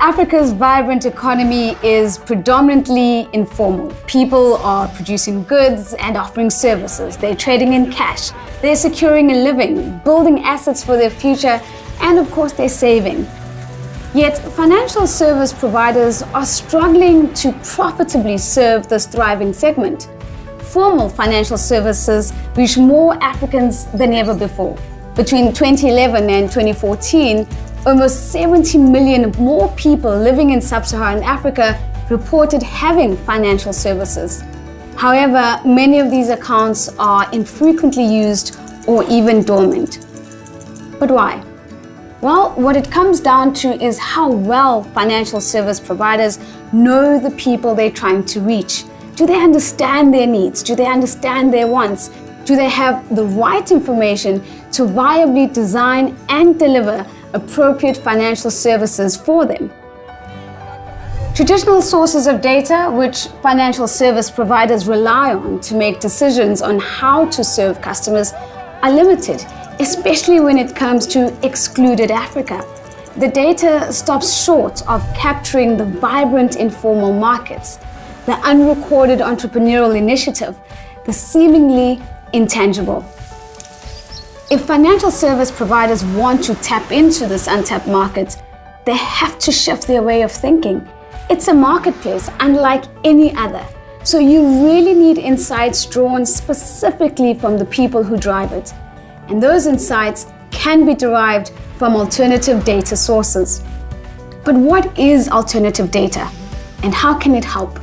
Africa's vibrant economy is predominantly informal. People are producing goods and offering services. They're trading in cash. They're securing a living, building assets for their future, and of course, they're saving. Yet, financial service providers are struggling to profitably serve this thriving segment. Formal financial services reach more Africans than ever before. Between 2011 and 2014, almost 70 million more people living in sub-Saharan Africa reported having financial services. However, many of these accounts are infrequently used or even dormant. But why? Well, what it comes down to is how well financial service providers know the people they're trying to reach. Do they understand their needs? Do they understand their wants? Do they have the right information to viably design and deliver appropriate financial services for them? Traditional sources of data, which financial service providers rely on to make decisions on how to serve customers, are limited, especially when it comes to excluded Africa. The data stops short of capturing the vibrant informal markets, the unrecorded entrepreneurial initiative, the seemingly intangible. If financial service providers want to tap into this untapped market, they have to shift their way of thinking. It's a marketplace unlike any other, so you really need insights drawn specifically from the people who drive it. And those insights can be derived from alternative data sources. But what is alternative data, and how can it help?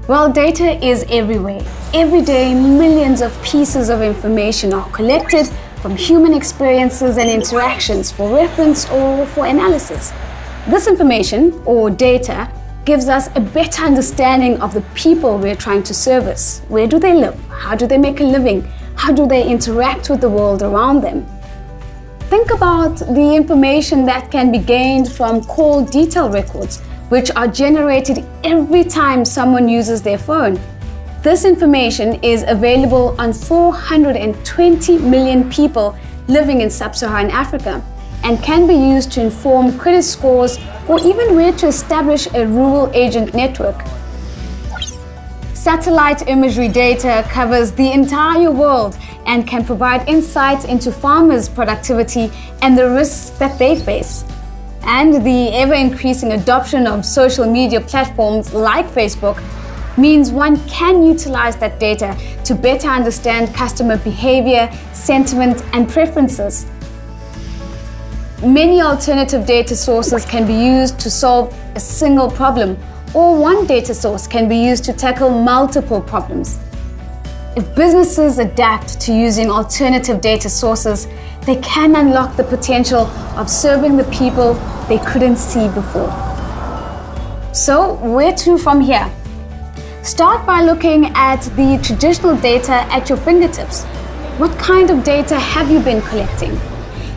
Well, data is everywhere. Every day, millions of pieces of information are collected from human experiences and interactions for reference or for analysis. This information, or data, gives us a better understanding of the people we're trying to service. Where do they live? How do they make a living? How do they interact with the world around them? Think about the information that can be gained from call detail records, which are generated every time someone uses their phone. This information is available on 420 million people living in sub-Saharan Africa and can be used to inform credit scores or even where to establish a rural agent network. Satellite imagery data covers the entire world and can provide insights into farmers' productivity and the risks that they face. And the ever-increasing adoption of social media platforms like Facebook means one can utilize that data to better understand customer behavior, sentiment, and preferences. Many alternative data sources can be used to solve a single problem, or one data source can be used to tackle multiple problems. If businesses adapt to using alternative data sources, they can unlock the potential of serving the people they couldn't see before. So, where to from here? Start by looking at the traditional data at your fingertips. What kind of data have you been collecting?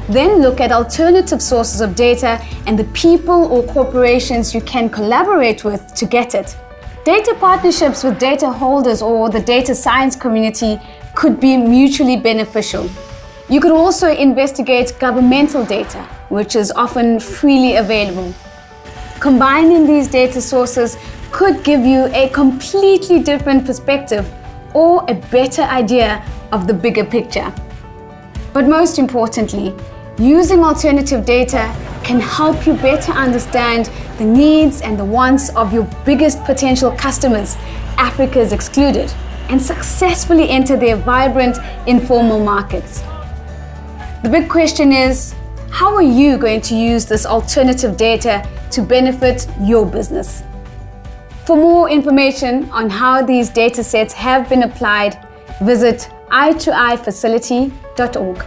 Then look at alternative sources of data and the people or corporations you can collaborate with to get it. Data partnerships with data holders or the data science community could be mutually beneficial. You could also investigate governmental data, which is often freely available. Combining these data sources could give you a completely different perspective or a better idea of the bigger picture. But most importantly, using alternative data can help you better understand the needs and the wants of your biggest potential customers, Africa's excluded, and successfully enter their vibrant informal markets. The big question is, how are you going to use this alternative data to benefit your business? For more information on how these data sets have been applied, visit i2ifacility.org.